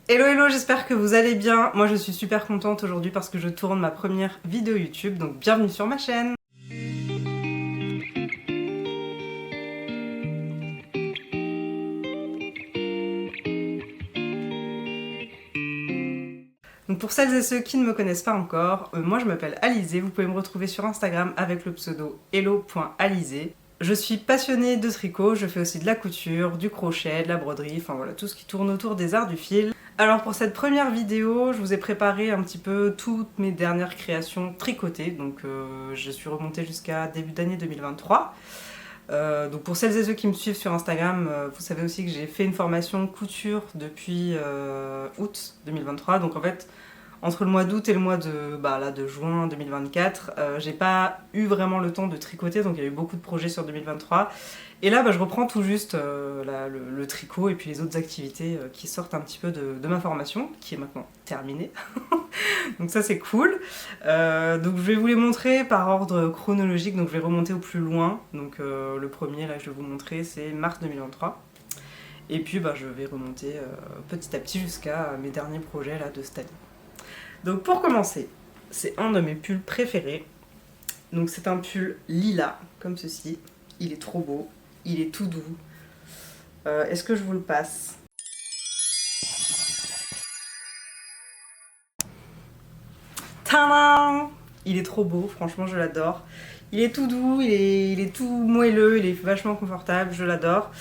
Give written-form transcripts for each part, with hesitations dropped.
Hello hello, j'espère que vous allez bien. Moi je suis super contente aujourd'hui parce que je tourne ma première vidéo YouTube, donc bienvenue sur ma chaîne. Donc pour celles et ceux qui ne me connaissent pas encore, moi je m'appelle Alizée, vous pouvez me retrouver sur Instagram avec le pseudo hello.alizée. Je suis passionnée de tricot, je fais aussi de la couture, du crochet, de la broderie, enfin voilà, tout ce qui tourne autour des arts du fil. Alors pour cette première vidéo, je vous ai préparé un petit peu toutes mes dernières créations tricotées, donc je suis remontée jusqu'à début d'année 2023. Donc pour celles et ceux qui me suivent sur Instagram, vous savez aussi que j'ai fait une formation couture depuis août 2023, donc en fait entre le mois d'août et le mois de juin 2024, j'ai pas eu vraiment le temps de tricoter, donc il y a eu beaucoup de projets sur 2023. Et là, je reprends tout juste le tricot et puis les autres activités qui sortent un petit peu de ma formation, qui est maintenant terminée. Donc ça, c'est cool. Donc je vais vous les montrer par ordre chronologique, donc je vais remonter au plus loin. Donc le premier, là, je vais vous montrer, c'est mars 2023. Et puis je vais remonter petit à petit jusqu'à mes derniers projets là, de cette année. Donc pour commencer, c'est un de mes pulls préférés. Donc c'est un pull lilas, comme ceci. Il est trop beau, il est tout doux. Est-ce que je vous le passe? Tadam! Il est trop beau, franchement je l'adore. Il est tout doux, il est tout moelleux, il est vachement confortable, je l'adore.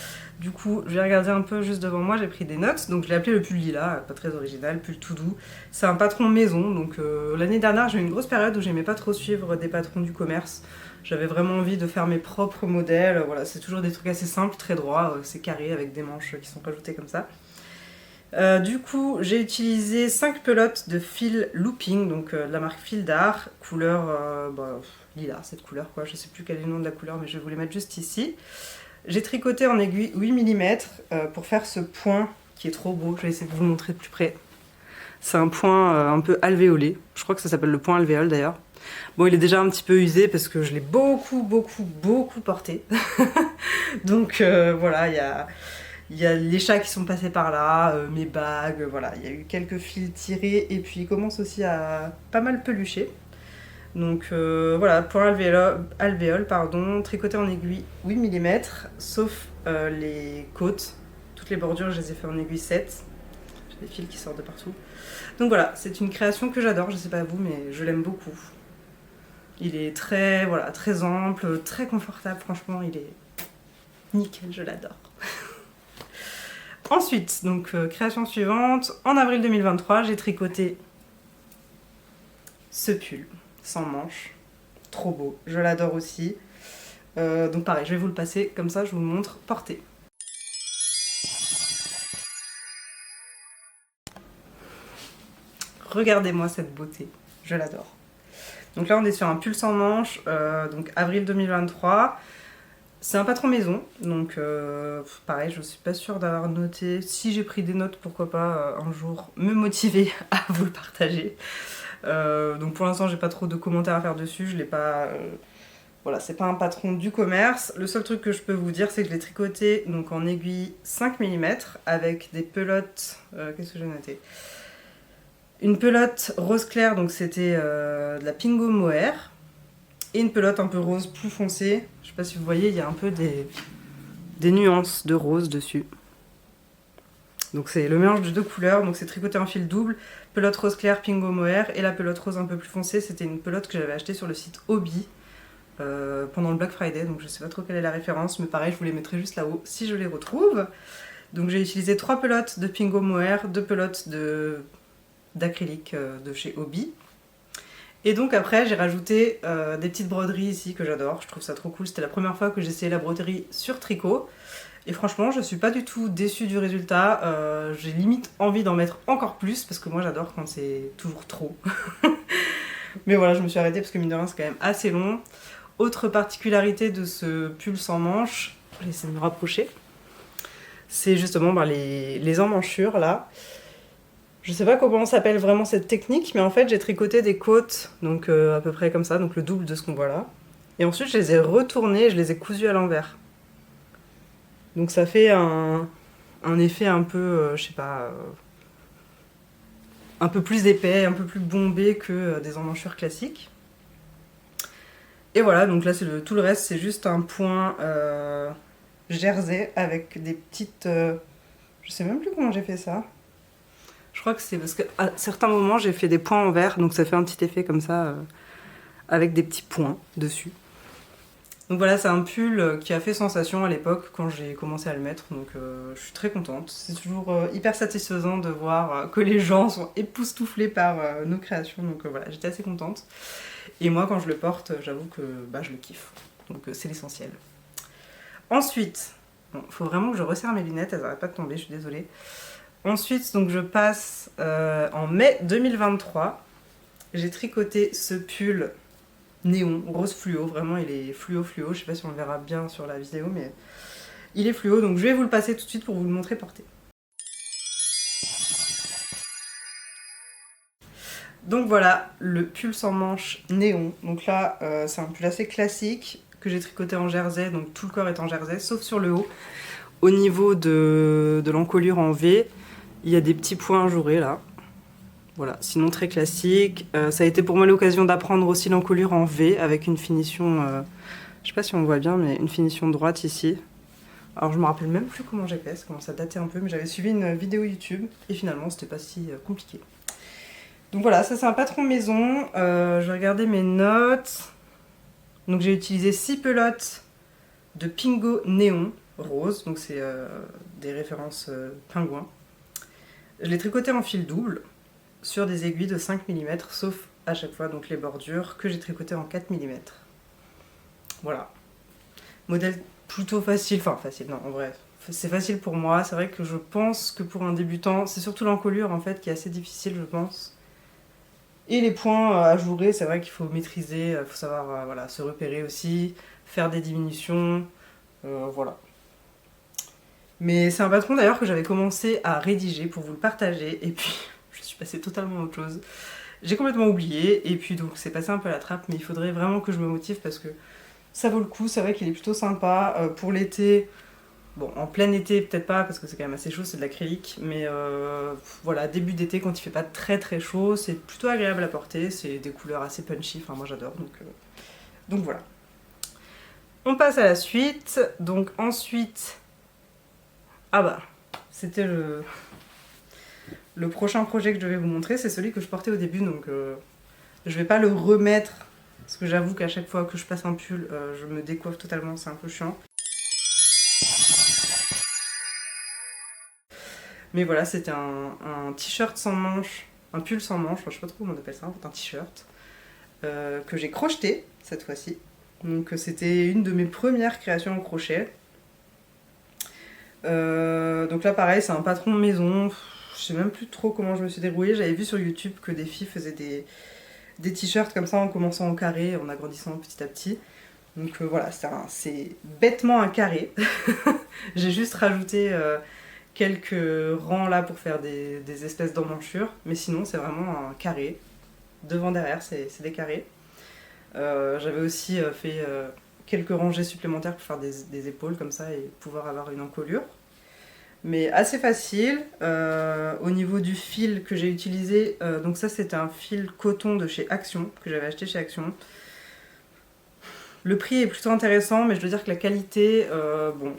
Du coup, je vais regarder un peu juste devant moi, j'ai pris des notes. Donc je l'ai appelé le pull lilas, pas très original, pull tout doux. C'est un patron maison, donc l'année dernière j'ai eu une grosse période où j'aimais pas trop suivre des patrons du commerce. J'avais vraiment envie de faire mes propres modèles, voilà, c'est toujours des trucs assez simples, très droits, c'est carré avec des manches qui sont rajoutées comme ça. Du coup, j'ai utilisé 5 pelotes de fil looping, donc de la marque Fil d'Art, couleur lilas, cette couleur quoi, je sais plus quel est le nom de la couleur, mais je vais vous les mettre juste ici. J'ai tricoté en aiguille 8 mm pour faire ce point qui est trop beau. Je vais essayer de vous le montrer de plus près. C'est un point un peu alvéolé. Je crois que ça s'appelle le point alvéole d'ailleurs. Bon, il est déjà un petit peu usé parce que je l'ai beaucoup porté. Donc voilà, il y a les chats qui sont passés par là, mes bagues, voilà. Il y a eu quelques fils tirés et puis il commence aussi à pas mal pelucher. Donc voilà, point alvéole, pardon, tricoté en aiguille 8 mm, sauf les côtes. Toutes les bordures, je les ai fait en aiguille 7. J'ai des fils qui sortent de partout. Donc voilà, c'est une création que j'adore, je sais pas vous, mais je l'aime beaucoup. Il est très, voilà, très ample, très confortable, franchement, il est nickel, je l'adore. Ensuite, donc création suivante, en avril 2023, j'ai tricoté ce pull sans manches. Trop beau, je l'adore aussi. Donc pareil, je vais vous le passer, comme ça je vous le montre porté. Regardez-moi cette beauté, je l'adore. Donc là on est sur un pull sans manches, donc avril 2023. C'est un patron maison, donc pareil, je suis pas sûre d'avoir noté. Si j'ai pris des notes, pourquoi pas un jour me motiver à vous le partager. Donc pour l'instant j'ai pas trop de commentaires à faire dessus, je l'ai pas... voilà, c'est pas un patron du commerce. Le seul truc que je peux vous dire, c'est que je l'ai tricoté donc en aiguille 5 mm avec des pelotes... qu'est-ce que j'ai noté? Une pelote rose clair, donc c'était de la Pingo Mohair. Et une pelote un peu rose plus foncée. Je sais pas si vous voyez, il y a un peu des nuances de rose dessus. Donc c'est le mélange de deux couleurs, donc c'est tricoté en fil double, pelote rose clair Pingo Mohair, et la pelote rose un peu plus foncée, c'était une pelote que j'avais achetée sur le site Hobby pendant le Black Friday, donc je sais pas trop quelle est la référence, mais pareil je vous les mettrai juste là-haut si je les retrouve. Donc j'ai utilisé 3 pelotes de Pingo Mohair, 2 pelotes d'acrylique de chez Hobby. Et donc après j'ai rajouté des petites broderies ici que j'adore, je trouve ça trop cool, c'était la première fois que j'ai essayé la broderie sur tricot. Et franchement, je suis pas du tout déçue du résultat. J'ai limite envie d'en mettre encore plus parce que moi j'adore quand c'est toujours trop. Mais voilà, je me suis arrêtée parce que mine de rien c'est quand même assez long. Autre particularité de ce pull sans manches, je vais essayer de me rapprocher, c'est justement les emmanchures là. Je sais pas comment s'appelle vraiment cette technique, mais en fait j'ai tricoté des côtes, donc à peu près comme ça, donc le double de ce qu'on voit là. Et ensuite je les ai retournées, je les ai cousues à l'envers. Donc ça fait un effet un peu, je sais pas, un peu plus épais, un peu plus bombé que des emmanchures classiques. Et voilà, donc là c'est tout le reste, c'est juste un point jersey avec des petites... je sais même plus comment j'ai fait ça. Je crois que c'est parce qu'à certains moments j'ai fait des points en vert, donc ça fait un petit effet comme ça, avec des petits points dessus. Donc voilà, c'est un pull qui a fait sensation à l'époque quand j'ai commencé à le mettre, donc je suis très contente. C'est toujours hyper satisfaisant de voir que les gens sont époustouflés par nos créations, donc voilà, j'étais assez contente. Et moi quand je le porte, j'avoue que je le kiffe, donc c'est l'essentiel. Ensuite, bon, faut vraiment que je resserre mes lunettes, elles n'arrêtent pas de tomber, je suis désolée. Ensuite, donc je passe en mai 2023, j'ai tricoté ce pull néon, rose fluo, vraiment il est fluo, je sais pas si on le verra bien sur la vidéo, mais il est fluo, donc je vais vous le passer tout de suite pour vous le montrer porté. Donc voilà, le pull sans manches néon, donc là c'est un pull assez classique, que j'ai tricoté en jersey, donc tout le corps est en jersey, sauf sur le haut. Au niveau de l'encolure en V, il y a des petits points ajourés là. Voilà, sinon très classique. Ça a été pour moi l'occasion d'apprendre aussi l'encolure en V avec une finition, je sais pas si on voit bien, mais une finition droite ici. Alors je me rappelle même plus comment j'ai fait, ça commence à dater un peu, mais j'avais suivi une vidéo YouTube et finalement c'était pas si compliqué. Donc voilà, ça c'est un patron maison. Je vais regarder mes notes. Donc j'ai utilisé 6 pelotes de Pingo Néon rose, donc c'est des références pingouins. Je l'ai tricoté en fil double sur des aiguilles de 5 mm, sauf à chaque fois donc les bordures que j'ai tricotées en 4 mm. Voilà. Modèle plutôt facile, enfin facile, non en vrai, c'est facile pour moi. C'est vrai que je pense que pour un débutant, c'est surtout l'encolure en fait qui est assez difficile je pense. Et les points à jouer, c'est vrai qu'il faut maîtriser, il faut savoir voilà, se repérer aussi, faire des diminutions, voilà. Mais c'est un patron d'ailleurs que j'avais commencé à rédiger pour vous le partager, et puis je suis passée totalement à autre chose. J'ai complètement oublié, et puis donc c'est passé un peu à la trappe, mais il faudrait vraiment que je me motive parce que ça vaut le coup, c'est vrai qu'il est plutôt sympa. Pour l'été, bon en plein été peut-être pas parce que c'est quand même assez chaud, c'est de l'acrylique, mais voilà, début d'été quand il fait pas très très chaud, c'est plutôt agréable à porter, c'est des couleurs assez punchy, enfin moi j'adore, donc voilà. On passe à la suite, donc ensuite... Ah bah, c'était le prochain projet que je vais vous montrer, c'est celui que je portais au début, donc je vais pas le remettre, parce que j'avoue qu'à chaque fois que je passe un pull, je me décoiffe totalement, c'est un peu chiant. Mais voilà, c'était un t-shirt sans manches, un pull sans manches, enfin, je sais pas trop comment on appelle ça, en fait, un t-shirt, que j'ai crocheté cette fois-ci. Donc c'était une de mes premières créations au crochet. Donc là pareil, c'est un patron maison, je sais même plus trop comment je me suis débrouillée, j'avais vu sur YouTube que des filles faisaient des t-shirts comme ça en commençant en carré, en agrandissant petit à petit. Donc voilà, c'est bêtement un carré. J'ai juste rajouté quelques rangs là pour faire des espèces d'emmanchures, mais sinon c'est vraiment un carré. Devant, derrière, c'est des carrés. J'avais aussi fait quelques rangées supplémentaires pour faire des épaules comme ça et pouvoir avoir une encolure. Mais assez facile. Au niveau du fil que j'ai utilisé, donc ça c'était un fil coton de chez Action, que j'avais acheté chez Action. Le prix est plutôt intéressant, mais je dois dire que la qualité, bon,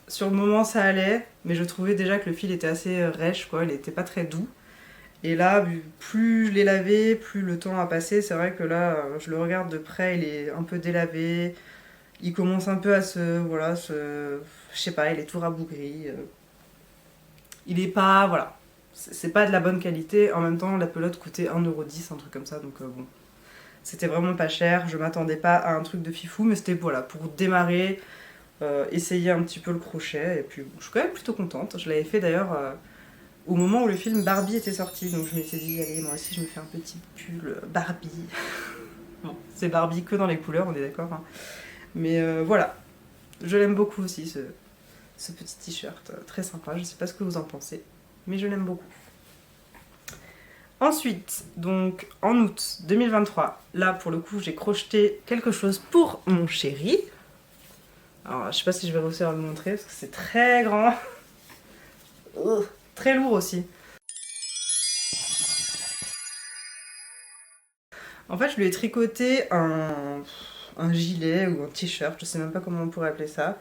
sur le moment ça allait, mais je trouvais déjà que le fil était assez rêche, quoi, il était pas très doux. Et là, plus je l'ai lavé, plus le temps a passé, c'est vrai que là, je le regarde de près, il est un peu délavé, il commence un peu à voilà, je sais pas, il est tout rabougri. Il est pas, voilà, c'est pas de la bonne qualité, en même temps la pelote coûtait 1,10€, un truc comme ça, donc bon. C'était vraiment pas cher, je m'attendais pas à un truc de fifou, mais c'était voilà, pour démarrer, essayer un petit peu le crochet, et puis je suis quand même plutôt contente. Je l'avais fait d'ailleurs au moment où le film Barbie était sorti, donc je m'étais dit, allez, moi aussi je me fais un petit pull Barbie. Bon, c'est Barbie que dans les couleurs, on est d'accord, hein. Mais voilà, je l'aime beaucoup aussi ce petit t-shirt, très sympa, je sais pas ce que vous en pensez, mais je l'aime beaucoup. Ensuite, donc en août 2023, là pour le coup j'ai crocheté quelque chose pour mon chéri. Alors je sais pas si je vais réussir à le montrer parce que c'est très grand. Très lourd aussi. En fait, je lui ai tricoté un gilet ou un t-shirt, je sais même pas comment on pourrait appeler ça.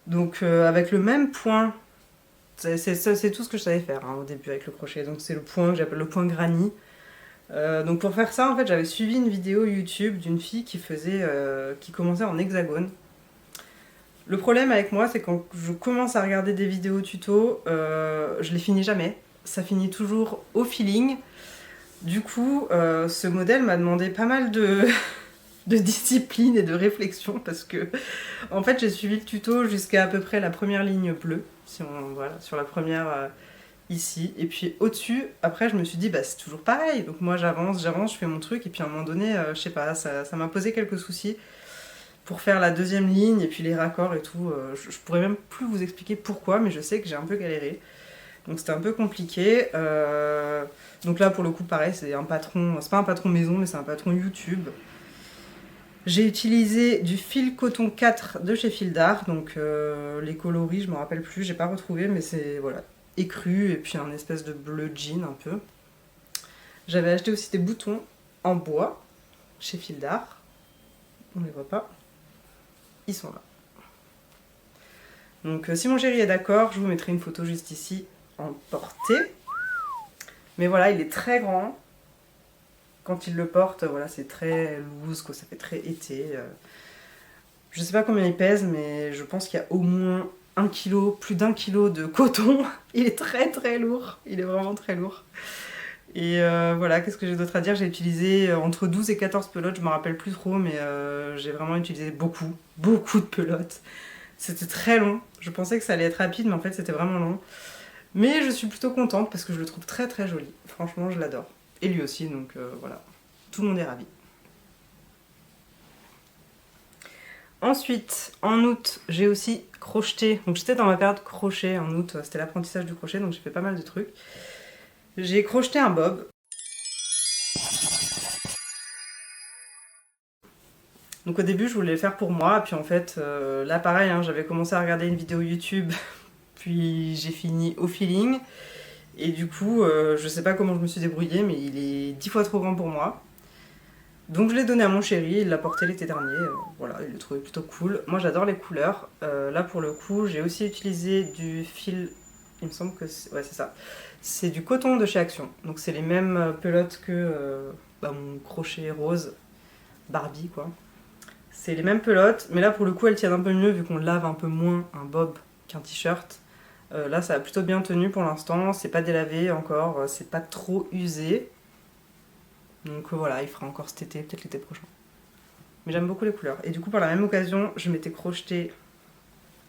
Donc avec le même point, c'est tout ce que je savais faire hein, au début avec le crochet. Donc c'est le point que j'appelle le point granny. Donc pour faire ça, en fait, j'avais suivi une vidéo YouTube d'une fille qui commençait en hexagone. Le problème avec moi, c'est quand je commence à regarder des vidéos tuto, je les finis jamais. Ça finit toujours au feeling. Du coup, ce modèle m'a demandé pas mal de discipline et de réflexion parce que, en fait, j'ai suivi le tuto jusqu'à peu près la première ligne bleue, voilà, sur la première ici. Et puis au-dessus, après, je me suis dit, bah c'est toujours pareil. Donc moi, j'avance, je fais mon truc. Et puis à un moment donné, je sais pas, ça m'a posé quelques soucis pour faire la deuxième ligne et puis les raccords et tout. Je pourrais même plus vous expliquer pourquoi, mais je sais que j'ai un peu galéré. Donc c'était un peu compliqué. Donc là, pour le coup, pareil, c'est pas un patron maison, mais c'est un patron YouTube. J'ai utilisé du fil coton 4 de chez Fil d'Art, donc les coloris, je me rappelle plus, j'ai pas retrouvé, mais c'est voilà, écru et puis un espèce de bleu jean un peu. J'avais acheté aussi des boutons en bois chez Fil d'Art. On les voit pas. Ils sont là. Donc si mon chéri est d'accord, je vous mettrai une photo juste ici en portée. Mais voilà, il est très grand. Quand il le porte, voilà, c'est très loose, quoi, ça fait très été. Je sais pas combien il pèse, mais je pense qu'il y a au moins 1 kg, plus d'1 kg de coton. Il est très très lourd, il est vraiment très lourd. Et voilà, qu'est-ce que j'ai d'autre à dire? J'ai utilisé entre 12 et 14 pelotes, je me rappelle plus trop, mais j'ai vraiment utilisé beaucoup de pelotes. C'était très long, je pensais que ça allait être rapide, mais en fait c'était vraiment long. Mais je suis plutôt contente parce que je le trouve très très joli. Franchement, je l'adore. Et lui aussi, donc voilà. Tout le monde est ravi. Ensuite, en août, j'ai aussi crocheté. Donc j'étais dans ma période crochet en août, c'était l'apprentissage du crochet, donc j'ai fait pas mal de trucs. J'ai crocheté un bob. Donc au début, je voulais le faire pour moi, puis en fait, là pareil, hein, j'avais commencé à regarder une vidéo YouTube, puis j'ai fini au feeling. Et du coup, je sais pas comment je me suis débrouillée, mais il est 10 fois trop grand pour moi. Donc je l'ai donné à mon chéri, il l'a porté l'été dernier, voilà, il l'a trouvé plutôt cool. Moi j'adore les couleurs, là pour le coup j'ai aussi utilisé du fil, il me semble que c'est, ouais c'est ça, c'est du coton de chez Action. Donc c'est les mêmes pelotes que mon crochet rose, Barbie quoi. C'est les mêmes pelotes, mais là pour le coup elles tiennent un peu mieux vu qu'on lave un peu moins un bob qu'un t-shirt. Là ça a plutôt bien tenu pour l'instant, c'est pas délavé encore, c'est pas trop usé. Donc voilà, il fera encore cet été, peut-être l'été prochain. Mais j'aime beaucoup les couleurs. Et du coup, par la même occasion, je m'étais crocheté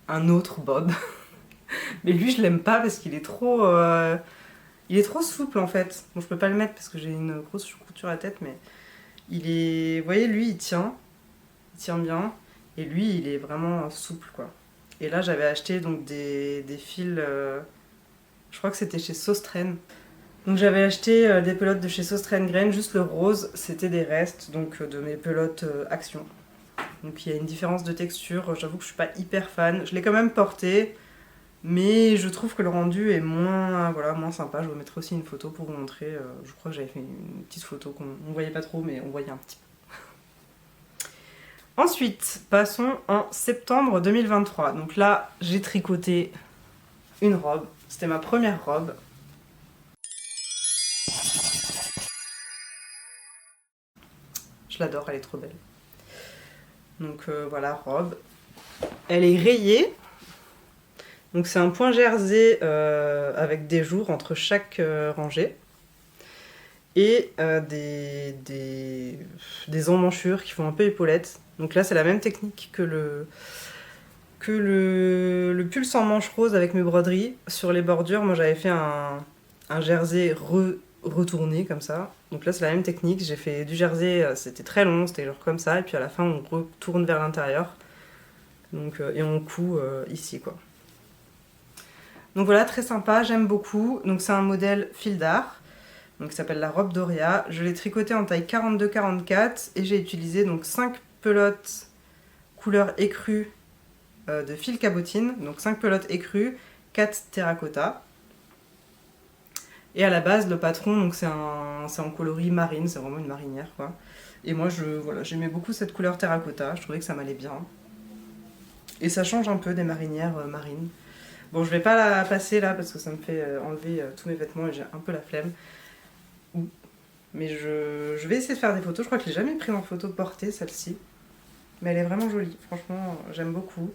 un autre bob. Mais lui, je l'aime pas parce qu'il est trop... il est trop souple en fait. Bon, je peux pas le mettre parce que j'ai une grosse couture à la tête, mais il est... Vous voyez, lui, il tient bien. Et lui, il est vraiment souple, quoi. Et là, j'avais acheté donc des fils... je crois que c'était chez Sostren. Donc j'avais acheté des pelotes de chez Sostren Grain, juste le rose, c'était des restes donc de mes pelotes Action. Donc il y a une différence de texture, j'avoue que je suis pas hyper fan. Je l'ai quand même porté, mais je trouve que le rendu est moins, voilà, moins sympa. Je vous mettrai aussi une photo pour vous montrer. Je crois que j'avais fait une petite photo qu'on ne voyait pas trop, mais on voyait un petit peu. Ensuite, passons en septembre 2023. Donc là, j'ai tricoté une robe. C'était ma première robe. Je l'adore, elle est trop belle. Donc voilà, robe. Elle est rayée. Donc c'est un point jersey avec des jours entre chaque rangée. Et des emmanchures qui font un peu épaulette. Donc là c'est la même technique que le pull sans manches rose avec mes broderies. Sur les bordures, moi j'avais fait un jersey retourné comme ça. Donc là c'est la même technique, j'ai fait du jersey, c'était très long, c'était genre comme ça, et puis à la fin on retourne vers l'intérieur. Donc, et on coud ici quoi. Donc voilà, très sympa, j'aime beaucoup. Donc c'est un modèle Fil d'Art, donc qui s'appelle la robe Doria. Je l'ai tricoté en taille 42-44 et j'ai utilisé donc 5 pelotes couleur écrue de fil cabotine, donc 5 pelotes écrues, 4 terracotta. Et à la base, le patron, donc c'est un c'est en coloris marine, c'est vraiment une marinière quoi. Et moi voilà, j'aimais beaucoup cette couleur terracotta, je trouvais que ça m'allait bien. Et ça change un peu des marinières marines. Bon, je vais pas la passer là parce que ça me fait enlever tous mes vêtements et j'ai un peu la flemme. Mais je vais essayer de faire des photos, je crois que je l'ai jamais pris en photo portée celle-ci. Mais elle est vraiment jolie, franchement j'aime beaucoup.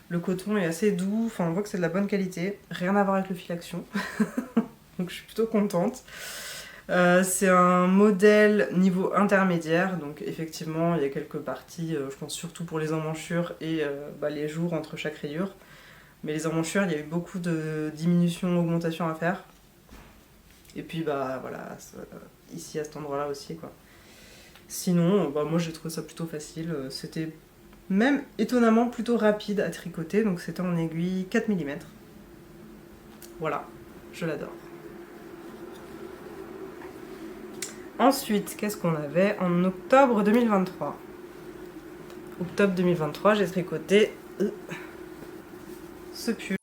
Le coton est assez doux, enfin on voit que c'est de la bonne qualité. Rien à voir avec le fil action. Donc je suis plutôt contente. C'est un modèle niveau intermédiaire, donc effectivement il y a quelques parties, je pense surtout pour les emmanchures et les jours entre chaque rayure. Mais les emmanchures, il y a eu beaucoup de diminution, augmentation à faire. Et puis voilà, ici à cet endroit-là aussi quoi. Sinon, moi j'ai trouvé ça plutôt facile. C'était même étonnamment plutôt rapide à tricoter, donc c'était en aiguille 4 mm. Voilà, je l'adore. Ensuite, qu'est-ce qu'on avait en octobre 2023? Octobre 2023, j'ai tricoté ce pull.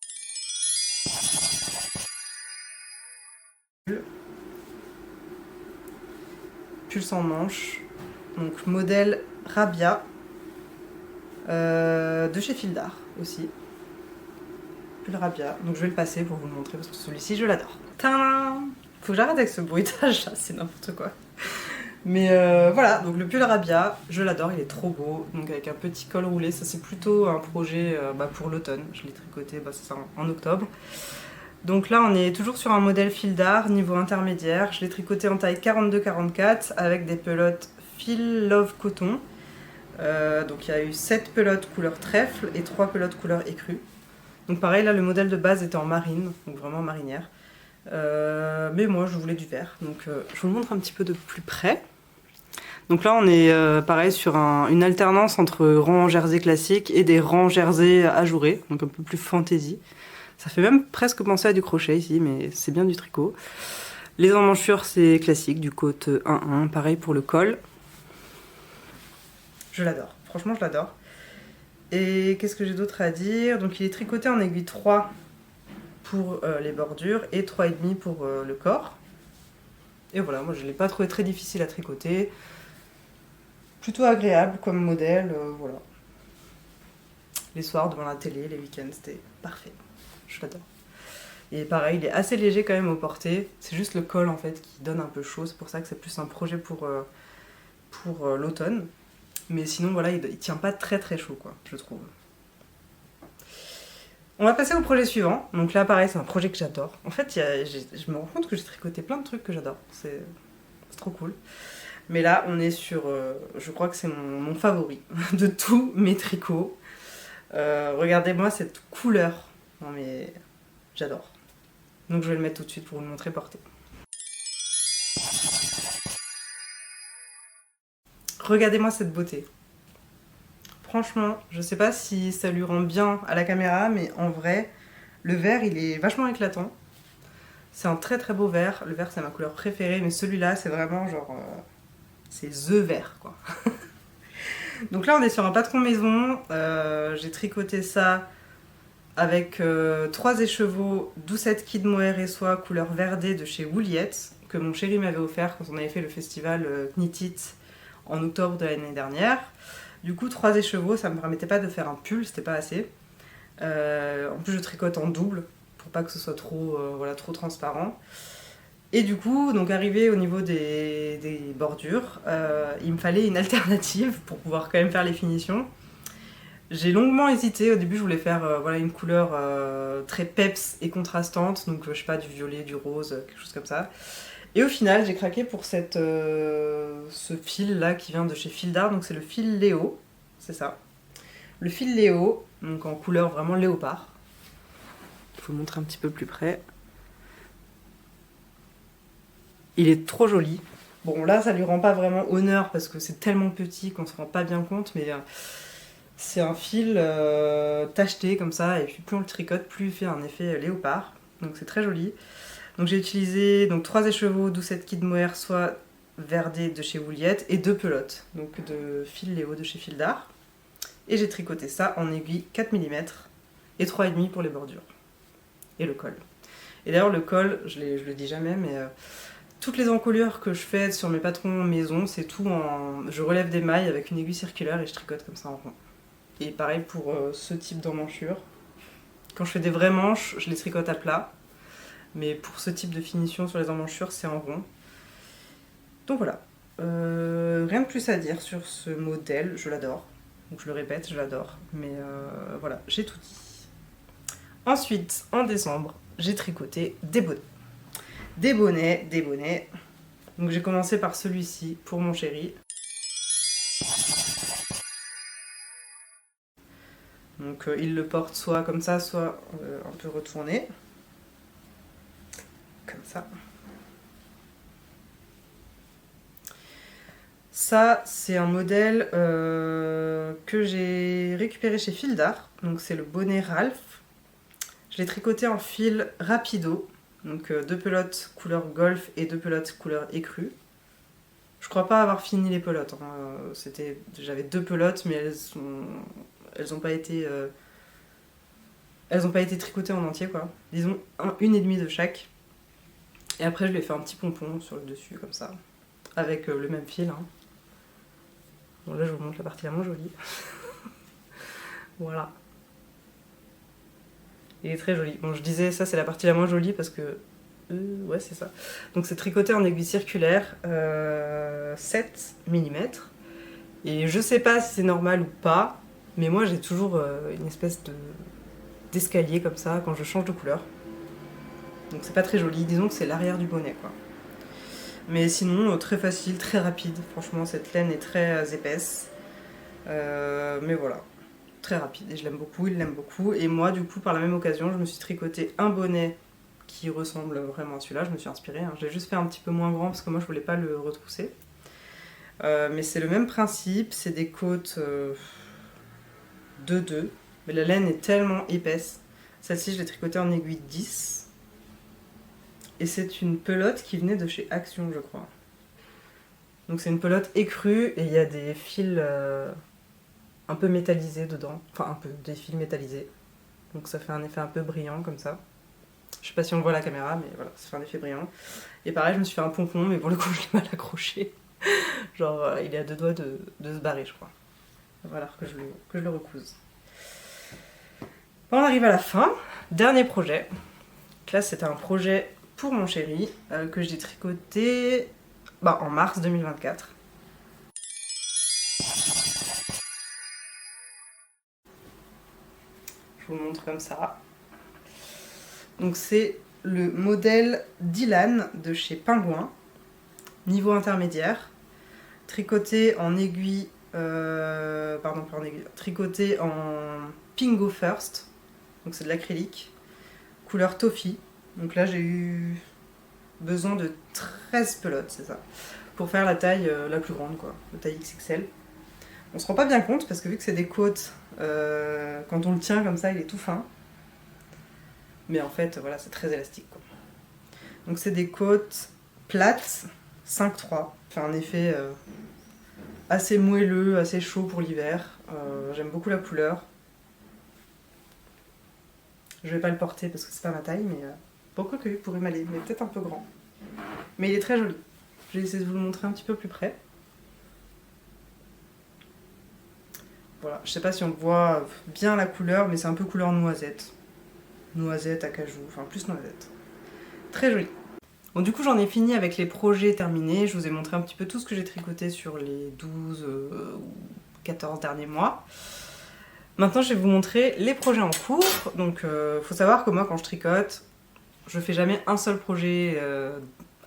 Pull sans manches. Donc modèle Rabia. De chez Fildar aussi. Pull Rabia. Donc je vais le passer pour vous le montrer parce que celui-ci je l'adore. Tadam! Faut que j'arrête avec ce bruitage là, c'est n'importe quoi. Mais voilà, donc le pull Rabia, je l'adore, il est trop beau. Donc avec un petit col roulé, ça c'est plutôt un projet pour l'automne. Je l'ai tricoté, c'est ça, en octobre. Donc là on est toujours sur un modèle Fildar, niveau intermédiaire. Je l'ai tricoté en taille 42-44 avec des pelotes Fil Love Coton. Donc il y a eu 7 pelotes couleur trèfle et 3 pelotes couleur écrue. Donc pareil, là le modèle de base était en marine, donc vraiment marinière. Mais moi je voulais du vert, donc je vous le montre un petit peu de plus près. Donc là on est pareil sur une alternance entre rangs jersey classiques et des rangs jersey ajourés, donc un peu plus fantaisie. Ça fait même presque penser à du crochet ici, mais c'est bien du tricot. Les emmanchures c'est classique, du côte 1-1, pareil pour le col. Je l'adore, franchement je l'adore. Et qu'est-ce que j'ai d'autre à dire? Donc il est tricoté en aiguille 3 pour les bordures et 3,5 pour le corps. Et voilà, moi je ne l'ai pas trouvé très difficile à tricoter. Plutôt agréable comme modèle, voilà. Les soirs devant la télé, les week-ends, c'était parfait. Je l'adore. Et pareil, il est assez léger quand même au porté. C'est juste le col en fait qui donne un peu chaud. C'est pour ça que c'est plus un projet pour l'automne. Mais sinon voilà, il tient pas très très chaud quoi, je trouve. On va passer au projet suivant. Donc là pareil, c'est un projet que j'adore. En fait, je me rends compte que j'ai tricoté plein de trucs que j'adore. C'est trop cool. Mais là, on est sur... je crois que c'est mon favori de tous mes tricots. Regardez-moi cette couleur. Non mais j'adore. Donc je vais le mettre tout de suite pour vous le montrer porté. Regardez-moi cette beauté. Franchement, je sais pas si ça lui rend bien à la caméra, mais en vrai, le vert, il est vachement éclatant. C'est un très très beau vert. Le vert, c'est ma couleur préférée, mais celui-là, c'est vraiment genre... c'est the vert, quoi. Donc là, on est sur un patron maison. J'ai tricoté ça avec 3 écheveaux Doucette Kid Mohair et Soie couleur verdée de chez Wouliette, que mon chéri m'avait offert quand on avait fait le festival Knit It en octobre de l'année dernière. Du coup, 3 écheveaux, ça me permettait pas de faire un pull, c'était pas assez. En plus, je tricote en double pour pas que ce soit trop, trop transparent. Et du coup, donc arrivé au niveau des bordures, il me fallait une alternative pour pouvoir quand même faire les finitions. J'ai longuement hésité. Au début, je voulais faire une couleur très peps et contrastante, donc je sais pas, du violet, du rose, quelque chose comme ça. Et au final, j'ai craqué pour ce fil là qui vient de chez Fildar, donc c'est le fil Léo, c'est ça. Le fil Léo, donc en couleur vraiment léopard. Il faut le montrer un petit peu plus près. Il est trop joli. Bon là, ça lui rend pas vraiment honneur parce que c'est tellement petit qu'on se rend pas bien compte, mais c'est un fil tacheté comme ça, et puis plus on le tricote, plus il fait un effet léopard. Donc c'est très joli. Donc j'ai utilisé 3 écheveaux Doucette Kid Mohair Soie verdée de chez Wouliette et 2 pelotes, donc de fil Léo de chez Fildar. Et j'ai tricoté ça en aiguille 4 mm et 3,5 pour les bordures. Et le col. Et d'ailleurs le col, je le dis jamais, mais Toutes les encolures que je fais sur mes patrons maison, c'est tout je relève des mailles avec une aiguille circulaire et je tricote comme ça en rond. Et pareil pour ce type d'emmanchure. Quand je fais des vraies manches, je les tricote à plat. Mais pour ce type de finition sur les emmanchures, c'est en rond. Donc voilà. Rien de plus à dire sur ce modèle, je l'adore. Donc je le répète, je l'adore. Mais voilà, j'ai tout dit. Ensuite, en décembre, j'ai tricoté des bonnets. Des bonnets. Donc j'ai commencé par celui-ci pour mon chéri. Donc il le porte soit comme ça, soit un peu retourné. Comme ça. Ça, c'est un modèle que j'ai récupéré chez Fil d'Art. Donc c'est le bonnet Ralph. Je l'ai tricoté en fil rapido. Donc 2 pelotes couleur golf et 2 pelotes couleur écrue. Je crois pas avoir fini les pelotes. Hein. J'avais 2 pelotes, mais elles ont pas été tricotées en entier, quoi. Disons une et demie de chaque. Et après je lui ai fait un petit pompon sur le dessus comme ça, avec le même fil. Hein. Bon là je vous montre la partie la moins jolie. Voilà. Il est très joli. Bon, je disais ça c'est la partie la moins jolie parce que... ouais, c'est ça. Donc c'est tricoté en aiguille circulaire 7 mm. Et je sais pas si c'est normal ou pas, mais moi j'ai toujours une espèce d'escalier comme ça quand je change de couleur. Donc c'est pas très joli. Disons que c'est l'arrière du bonnet, quoi. Mais sinon, très facile, très rapide. Franchement, cette laine est très épaisse. Mais voilà. Très rapide et je l'aime beaucoup, il l'aime beaucoup. Et moi, du coup, par la même occasion, je me suis tricoté un bonnet qui ressemble vraiment à celui-là. Je me suis inspirée. Hein. Je l'ai juste fait un petit peu moins grand parce que moi, je voulais pas le retrousser. Mais c'est le même principe. C'est des côtes 2-2. Mais la laine est tellement épaisse. Celle-ci, je l'ai tricotée en aiguille 10. Et c'est une pelote qui venait de chez Action, je crois. Donc c'est une pelote écrue et il y a des fils... un peu métallisé dedans, enfin un peu, des fils métallisés. Donc ça fait un effet un peu brillant comme ça. Je sais pas si on le voit à la caméra, mais voilà, ça fait un effet brillant. Et pareil, je me suis fait un pompon, mais pour le coup, je l'ai mal accroché. Genre, il est à 2 doigts de se barrer, je crois. Il va falloir que je le recouse. Bon, on arrive à la fin. Dernier projet. Donc là, c'est un projet pour mon chéri que j'ai tricoté en mars 2024. Je vous le montre comme ça. Donc c'est le modèle Dylan de chez Pingouin, niveau intermédiaire, tricoté en aiguille, tricoté en Pingo First, donc c'est de l'acrylique, couleur toffee. Donc là j'ai eu besoin de 13 pelotes, c'est ça, pour faire la taille la plus grande, quoi, la taille XXL. On se rend pas bien compte parce que vu que c'est des côtes, quand on le tient comme ça, il est tout fin. Mais en fait, voilà, c'est très élastique, quoi. Donc c'est des côtes plates, 5-3. Fait un effet assez moelleux, assez chaud pour l'hiver. J'aime beaucoup la couleur. Je vais pas le porter parce que c'est pas ma taille, mais pourquoi que il pourrait m'aller, mais peut-être un peu grand. Mais il est très joli. Je vais essayer de vous le montrer un petit peu plus près. Voilà, je sais pas si on voit bien la couleur, mais c'est un peu couleur noisette. Noisette, acajou, enfin plus noisette. Très joli. Bon, du coup, j'en ai fini avec les projets terminés. Je vous ai montré un petit peu tout ce que j'ai tricoté sur les 12 ou 14 derniers mois. Maintenant, je vais vous montrer les projets en cours. Donc, faut savoir que moi, quand je tricote, je fais jamais un seul projet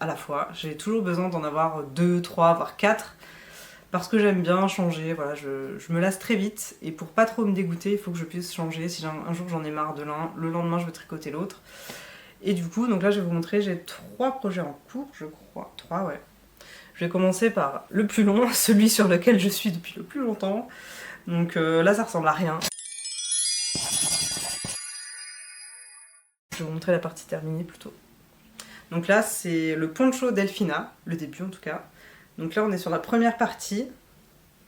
à la fois. J'ai toujours besoin d'en avoir 2, 3, voire 4. Parce que j'aime bien changer, voilà, je me lasse très vite et pour pas trop me dégoûter, il faut que je puisse changer. Si un jour j'en ai marre de l'un, le lendemain je vais tricoter l'autre. Et du coup, donc là je vais vous montrer, j'ai 3 projets en cours, je crois. 3, ouais. Je vais commencer par le plus long, celui sur lequel je suis depuis le plus longtemps. Donc là ça ressemble à rien. Je vais vous montrer la partie terminée plutôt. Donc là c'est le poncho Delfina, le début en tout cas. Donc là on est sur la première partie.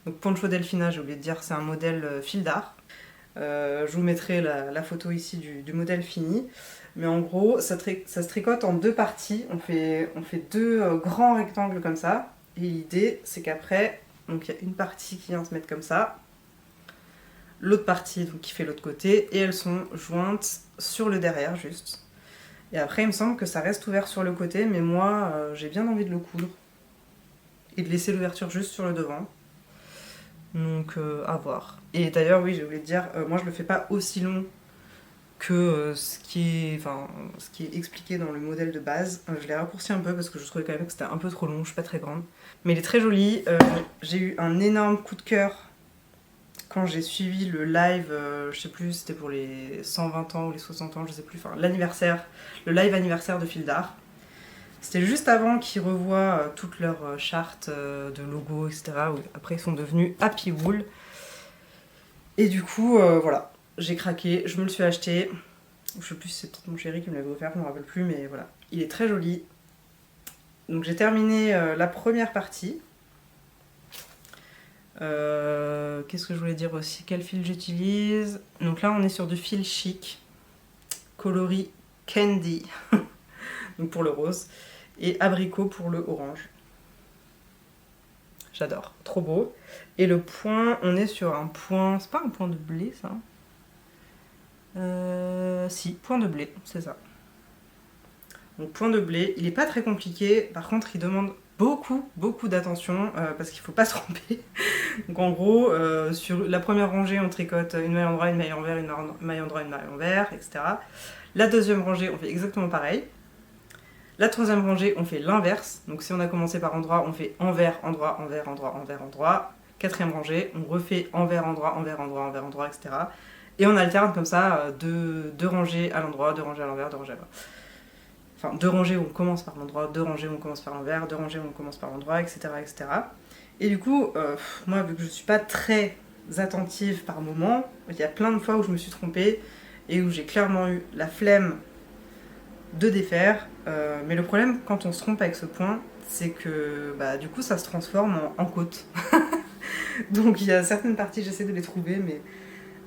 Donc poncho Delfina, j'ai oublié de dire, c'est un modèle Fil d'Art. Je vous mettrai la photo ici du modèle fini. Mais en gros, ça se tricote en deux parties. On fait deux grands rectangles comme ça. Et l'idée, c'est qu'après, donc il y a une partie qui vient se mettre comme ça, l'autre partie donc, qui fait l'autre côté, et elles sont jointes sur le derrière juste. Et après, il me semble que ça reste ouvert sur le côté, mais moi, j'ai bien envie de le coudre. Et de laisser l'ouverture juste sur le devant. Donc, à voir. Et d'ailleurs, oui, j'ai oublié de dire, moi je le fais pas aussi long que ce qui est expliqué dans le modèle de base. Je l'ai raccourci un peu parce que je trouvais quand même que c'était un peu trop long, je suis pas très grande. Mais il est très joli. J'ai eu un énorme coup de cœur quand j'ai suivi le live, je sais plus, c'était pour les 120 ans ou les 60 ans, je sais plus, enfin l'anniversaire, le live anniversaire de Fil d'Art. C'était juste avant qu'ils revoient toute leur charte de logo, etc. Où après ils sont devenus Happy Wool. Et du coup, voilà, j'ai craqué, je me le suis acheté. Je sais plus si c'est peut-être mon chéri qui me l'avait offert, je me rappelle plus, mais voilà. Il est très joli. Donc j'ai terminé la première partie. Qu'est-ce que je voulais dire aussi? Quel fil j'utilise? Donc là on est sur du fil chic, coloris candy, donc pour le rose, et abricot pour le orange. J'adore, trop beau. Et le point, on est sur un point, c'est pas un point de blé ça? Si, point de blé, c'est ça. Donc point de blé, il est pas très compliqué, par contre il demande beaucoup d'attention parce qu'il faut pas se tromper. Donc en gros, sur la première rangée on tricote une maille endroit, une maille envers, une maille endroit, une maille envers, etc. La deuxième rangée on fait exactement pareil. La troisième rangée on fait l'inverse, donc si on a commencé par endroit on fait envers, endroit, envers, endroit, envers, endroit. Quatrième rangée on refait envers, endroit, envers, endroit, envers, endroit, etc. Et on alterne comme ça deux rangées à l'endroit, deux rangées à l'envers, deux rangées à l'endroit. Enfin, deux rangées où on commence par l'endroit, deux rangées où on commence par l'envers, deux rangées où on commence par l'endroit, etc., etc. Et du coup, moi, vu que je suis pas très attentive par moment, il y a plein de fois où je me suis trompée et où j'ai clairement eu la flemme de défaire. Mais le problème, quand on se trompe avec ce point, c'est que bah, du coup, ça se transforme en côte. Donc il y a certaines parties, j'essaie de les trouver, mais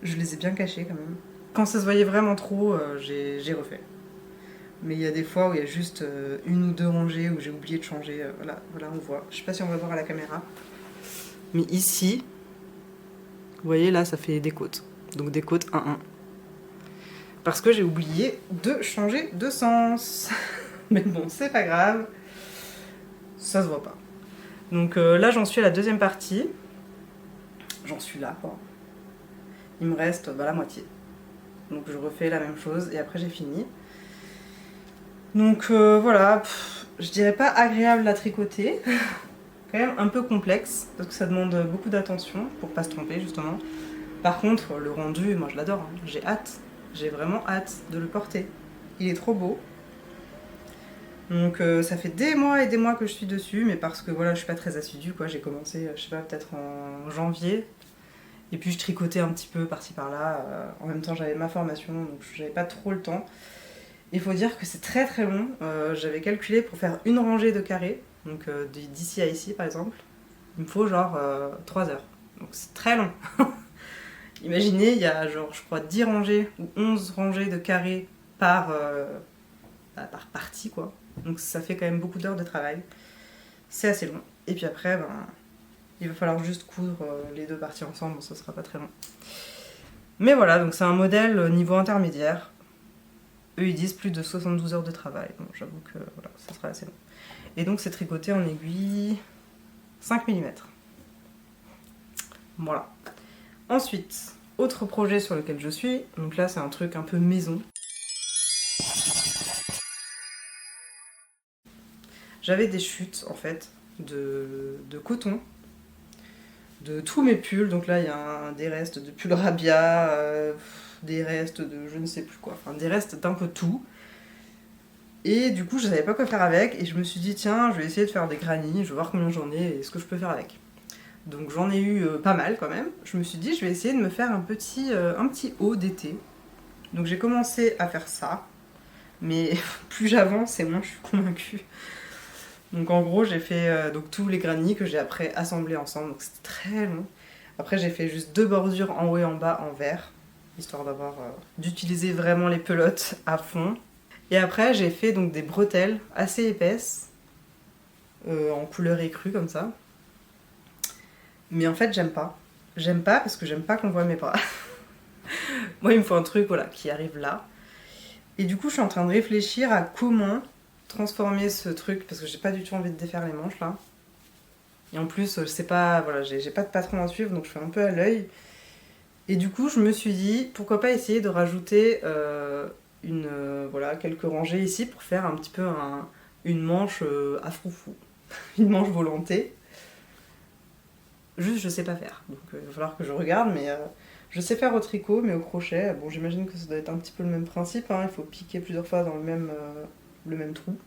je les ai bien cachées quand même. Quand ça se voyait vraiment trop, j'ai refait. Mais il y a des fois où il y a juste une ou deux rangées où j'ai oublié de changer. Voilà, on voit. Je sais pas si on va voir à la caméra. Mais ici, vous voyez là, ça fait des côtes. Donc des côtes 1-1. Parce que j'ai oublié de changer de sens. Mais bon, c'est pas grave. Ça se voit pas. Donc là, j'en suis à la deuxième partie. J'en suis là, quoi. Il me reste la moitié. Donc je refais la même chose et après j'ai fini. Donc voilà, je dirais pas agréable à tricoter, quand même un peu complexe, parce que ça demande beaucoup d'attention pour pas se tromper justement. Par contre, le rendu, moi je l'adore, hein. J'ai vraiment hâte de le porter. Il est trop beau. Donc ça fait des mois et des mois que je suis dessus, mais parce que voilà, je suis pas très assidue, quoi. J'ai commencé, je sais pas, peut-être en janvier. Et puis je tricotais un petit peu par-ci par-là. En même temps, j'avais ma formation, donc j'avais pas trop le temps. Il faut dire que c'est très très long. J'avais calculé pour faire une rangée de carrés, donc d'ici à ici par exemple, il me faut genre 3 heures. Donc c'est très long. Imaginez, il y a genre je crois 10 rangées ou 11 rangées de carrés par partie quoi. Donc ça fait quand même beaucoup d'heures de travail. C'est assez long. Et puis après, ben, il va falloir juste coudre les deux parties ensemble, bon, ça sera pas très long. Mais voilà, donc c'est un modèle niveau intermédiaire. Eux, ils disent plus de 72 heures de travail. Bon, j'avoue que voilà, ça sera assez long. Et donc, c'est tricoté en aiguille 5 mm. Voilà. Ensuite, autre projet sur lequel je suis. Donc là, c'est un truc un peu maison. J'avais des chutes, en fait, de coton. De tous mes pulls. Donc là, il y a des restes de pull Rabia, des restes de je ne sais plus quoi. Enfin, des restes d'un peu tout. Et du coup, je savais pas quoi faire avec, et je me suis dit, tiens, je vais essayer de faire des grannies, je vais voir combien j'en ai et ce que je peux faire avec. Donc j'en ai eu pas mal quand même. Je me suis dit, je vais essayer de me faire un petit haut d'été. Donc j'ai commencé à faire ça, mais plus j'avance et moins je suis convaincue. Donc en gros, j'ai fait donc tous les grannies que j'ai après assemblés ensemble, donc c'était très long. Après, j'ai fait juste 2 bordures en haut et en bas en vert, histoire d'utiliser vraiment les pelotes à fond. Et après j'ai fait donc des bretelles assez épaisses, en couleur écrue comme ça. Mais en fait j'aime pas. J'aime pas parce que j'aime pas qu'on voit mes bras. Moi il me faut un truc voilà, qui arrive là. Et du coup je suis en train de réfléchir à comment transformer ce truc, parce que j'ai pas du tout envie de défaire les manches là. Et en plus, je sais pas, voilà, j'ai pas de patron à suivre, donc je fais un peu à l'œil. Et du coup, je me suis dit, pourquoi pas essayer de rajouter voilà, quelques rangées ici pour faire un petit peu une manche à froufrou. Une manche volantée. Juste, je sais pas faire. Donc, il va falloir que je regarde, mais je sais faire au tricot, mais au crochet, bon, j'imagine que ça doit être un petit peu le même principe. Hein, il faut piquer plusieurs fois dans le même trou.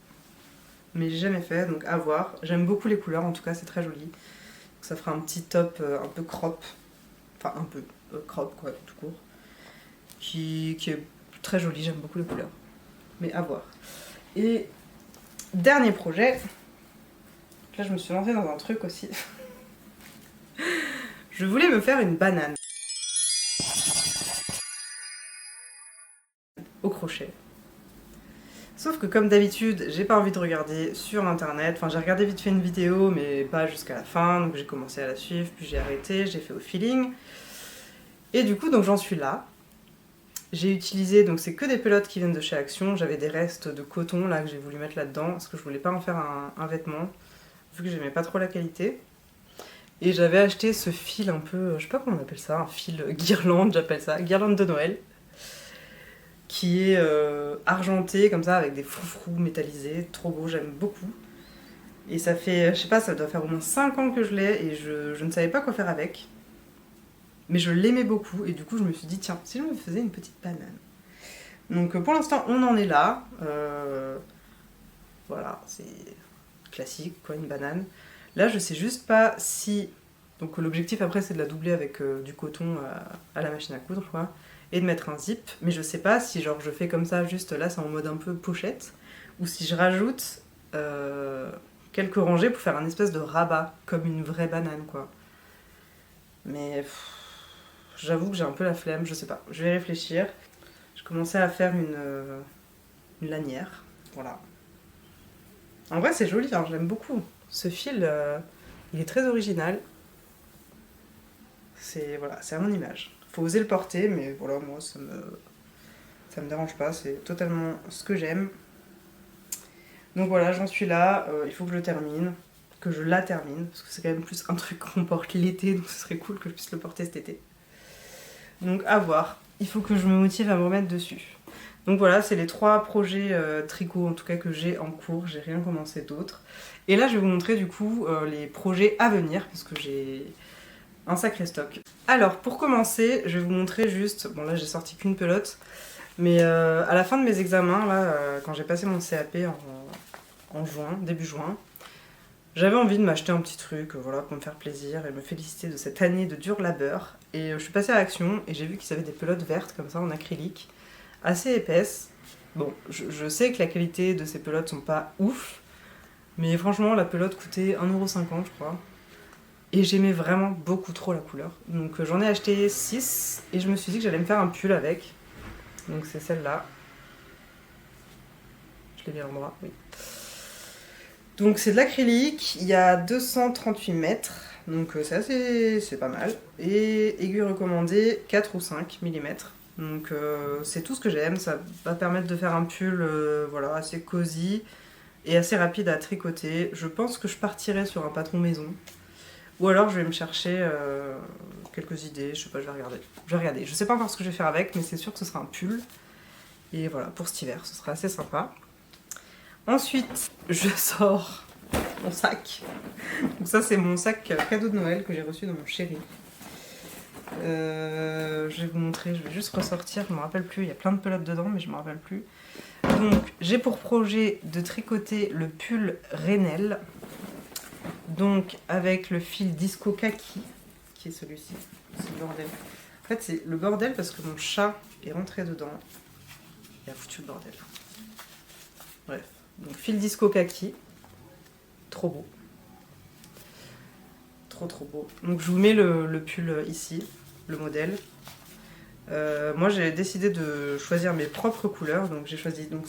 Mais j'ai jamais fait, donc à voir. J'aime beaucoup les couleurs, en tout cas, c'est très joli. Donc, ça fera un petit top un peu crop. Enfin, un peu crop, quoi, tout court. Qui est très joli, j'aime beaucoup les couleurs. Mais à voir. Et dernier projet. Là, je me suis lancée dans un truc aussi. Je voulais me faire une banane. Au crochet. Sauf que comme d'habitude, j'ai pas envie de regarder sur internet. Enfin, j'ai regardé vite fait une vidéo, mais pas jusqu'à la fin. Donc j'ai commencé à la suivre, puis j'ai arrêté, j'ai fait au feeling. Et du coup, donc j'en suis là. J'ai utilisé, donc c'est que des pelotes qui viennent de chez Action. J'avais des restes de coton là que j'ai voulu mettre là-dedans, parce que je voulais pas en faire un vêtement, vu que j'aimais pas trop la qualité. Et j'avais acheté ce fil un peu, je sais pas comment on appelle ça, un fil guirlande, j'appelle ça, guirlande de Noël, qui est argenté comme ça avec des froufrous métallisés, trop beau, j'aime beaucoup. Et ça fait, je sais pas, ça doit faire au moins 5 ans que je l'ai et je ne savais pas quoi faire avec. Mais je l'aimais beaucoup et du coup je me suis dit tiens, si je me faisais une petite banane. Donc pour l'instant on en est là. Voilà, c'est classique quoi, une banane. Là je sais juste pas si... Donc l'objectif après c'est de la doubler avec du coton à la machine à coudre quoi. Et de mettre un zip. Mais je sais pas si genre je fais comme ça juste là c'est en mode un peu pochette. Ou si je rajoute quelques rangées pour faire un espèce de rabat. Comme une vraie banane quoi. Mais j'avoue que j'ai un peu la flemme, je sais pas. Je vais réfléchir. Je commençais à faire une lanière. Voilà. En vrai c'est joli, hein, j'aime beaucoup. Ce fil, il est très original. C'est voilà, c'est à mon image. Faut oser le porter, mais voilà, moi ça me dérange pas, c'est totalement ce que j'aime. Donc voilà, j'en suis là, il faut que je le termine, que je la termine, parce que c'est quand même plus un truc qu'on porte l'été, donc ce serait cool que je puisse le porter cet été. Donc à voir, il faut que je me motive à me remettre dessus. Donc voilà, c'est les 3 projets tricot en tout cas que j'ai en cours, j'ai rien commencé d'autre. Et là je vais vous montrer du coup les projets à venir, parce que j'ai un sacré stock. Alors pour commencer, je vais vous montrer juste, bon là j'ai sorti qu'une pelote, mais à la fin de mes examens, là, quand j'ai passé mon CAP en juin, début juin, j'avais envie de m'acheter un petit truc, voilà, pour me faire plaisir et me féliciter de cette année de dur labeur. Et je suis passée à Action et j'ai vu qu'ils avaient des pelotes vertes comme ça en acrylique, assez épaisses. Bon, je sais que la qualité de ces pelotes sont pas ouf, mais franchement la pelote coûtait 1,50 € je crois. Et j'aimais vraiment beaucoup trop la couleur. Donc j'en ai acheté 6 et je me suis dit que j'allais me faire un pull avec. Donc c'est celle-là. Je l'ai mis à l'endroit, oui. Donc c'est de l'acrylique, il y a 238 mètres, donc c'est pas mal. Et aiguille recommandée 4 ou 5 mm. Donc c'est tout ce que j'aime, ça va permettre de faire un pull voilà, assez cosy et assez rapide à tricoter. Je pense que je partirai sur un patron maison. Ou alors je vais me chercher quelques idées, je sais pas, je vais regarder. Je vais regarder, je sais pas encore ce que je vais faire avec, mais c'est sûr que ce sera un pull. Et voilà, pour cet hiver, ce sera assez sympa. Ensuite, je sors mon sac. Donc ça, c'est mon sac cadeau de Noël que j'ai reçu dans mon chéri. Je vais vous montrer, je vais juste ressortir, je me rappelle plus, il y a plein de pelotes dedans, mais je me rappelle plus. Donc, j'ai pour projet de tricoter le pull Renel. Donc, avec le fil Disco Kaki, qui est celui-ci. C'est le bordel. En fait, c'est le bordel parce que mon chat est rentré dedans. Il a foutu le bordel. Bref. Donc fil disco kaki, trop beau. Trop beau. Donc je vous mets le pull ici, le modèle. Moi j'ai décidé de choisir mes propres couleurs, donc j'ai choisi donc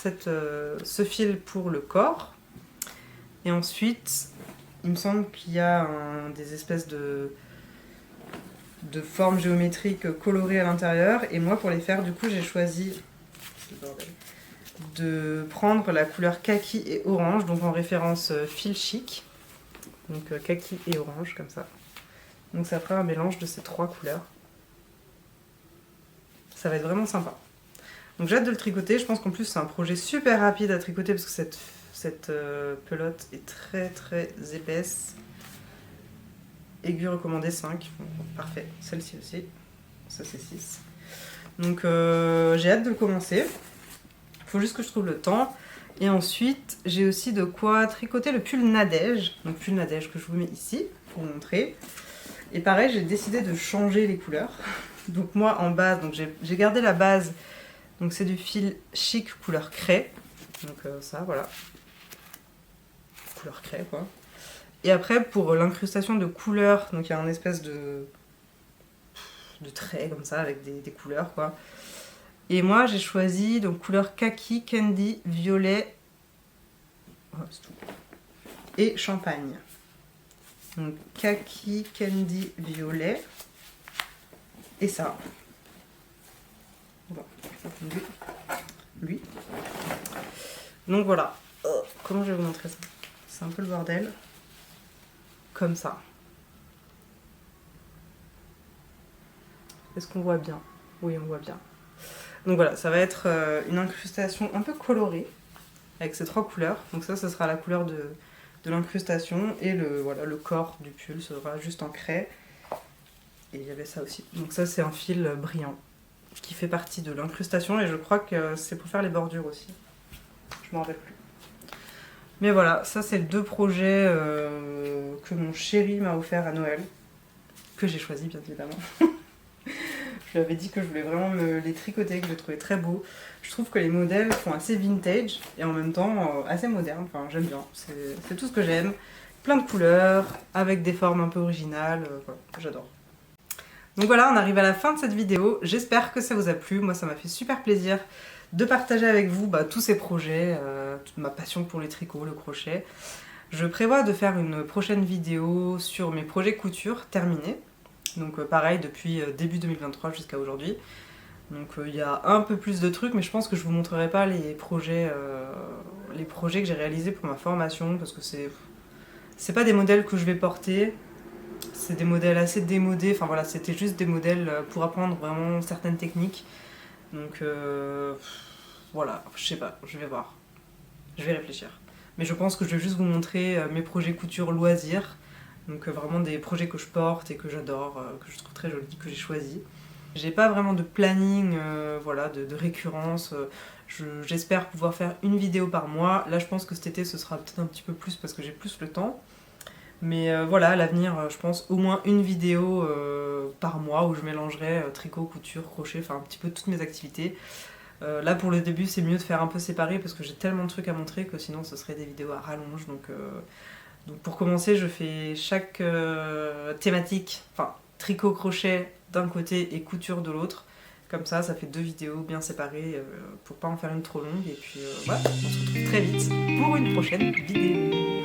ce fil pour le corps. Et ensuite, il me semble qu'il y a des espèces de formes géométriques colorées à l'intérieur. Et moi pour les faire, du coup j'ai choisi de prendre la couleur kaki et orange, donc en référence fil chic. Donc kaki et orange comme ça. Donc ça fera un mélange de ces 3 couleurs. Ça va être vraiment sympa. Donc j'ai hâte de le tricoter. Je pense qu'en plus c'est un projet super rapide à tricoter parce que cette pelote est très très épaisse. Aiguille recommandée 5. Bon, parfait. Celle-ci aussi. Ça c'est 6. Donc j'ai hâte de le commencer. Il faut juste que je trouve le temps. Et ensuite j'ai aussi de quoi tricoter le pull Nadège. Donc pull Nadège que je vous mets ici pour vous montrer. Et pareil, j'ai décidé de changer les couleurs. Donc moi en base, donc j'ai gardé la base, donc c'est du fil chic couleur craie. Donc ça, voilà. Couleur craie quoi. Et après pour l'incrustation de couleurs, donc il y a un espèce de trait comme ça avec des couleurs quoi. Et moi j'ai choisi donc couleur kaki, candy, violet, oh, c'est tout. Et champagne. Donc kaki, candy, violet. Et ça. Bon, lui. Donc voilà. Comment je vais vous montrer ça? C'est un peu le bordel. Comme ça. Est-ce qu'on voit bien? Oui, on voit bien. Donc voilà, ça va être une incrustation un peu colorée. Avec ces 3 couleurs. Donc ça sera la couleur de l'incrustation. Et voilà, le corps du pull sera juste en craie. Et il y avait ça aussi. Donc ça c'est un fil brillant qui fait partie de l'incrustation et je crois que c'est pour faire les bordures aussi. Je m'en rappelle plus. Mais voilà, ça c'est 2 projets que mon chéri m'a offert à Noël. Que j'ai choisi bien évidemment. Je lui avais dit que je voulais vraiment les tricoter, que je les trouvais très beaux. Je trouve que les modèles font assez vintage et en même temps assez moderne. Enfin j'aime bien, c'est tout ce que j'aime. Plein de couleurs, avec des formes un peu originales, voilà, j'adore. Donc voilà, on arrive à la fin de cette vidéo. J'espère que ça vous a plu. Moi, ça m'a fait super plaisir de partager avec vous tous ces projets, toute ma passion pour les tricots, le crochet. Je prévois de faire une prochaine vidéo sur mes projets couture terminés. Donc pareil, depuis début 2023 jusqu'à aujourd'hui. Donc il y a un peu plus de trucs, mais je pense que je vous montrerai pas les projets que j'ai réalisés pour ma formation, parce que c'est pas des modèles que je vais porter. C'est des modèles assez démodés, enfin voilà, c'était juste des modèles pour apprendre vraiment certaines techniques. Donc voilà, je sais pas, je vais voir. Je vais réfléchir. Mais je pense que je vais juste vous montrer mes projets couture loisirs. Donc vraiment des projets que je porte et que j'adore, que je trouve très jolis, que j'ai choisis. J'ai pas vraiment de planning, voilà, de récurrence. J'espère pouvoir faire une vidéo par mois. Là je pense que cet été ce sera peut-être un petit peu plus parce que j'ai plus le temps. Mais voilà, à l'avenir, je pense au moins une vidéo par mois où je mélangerai tricot, couture, crochet, enfin un petit peu toutes mes activités. Là pour le début c'est mieux de faire un peu séparé parce que j'ai tellement de trucs à montrer que sinon ce serait des vidéos à rallonge. Donc pour commencer je fais chaque thématique, enfin tricot, crochet d'un côté et couture de l'autre. Comme ça fait 2 vidéos bien séparées pour pas en faire une trop longue. Et puis voilà, on se retrouve très vite pour une prochaine vidéo.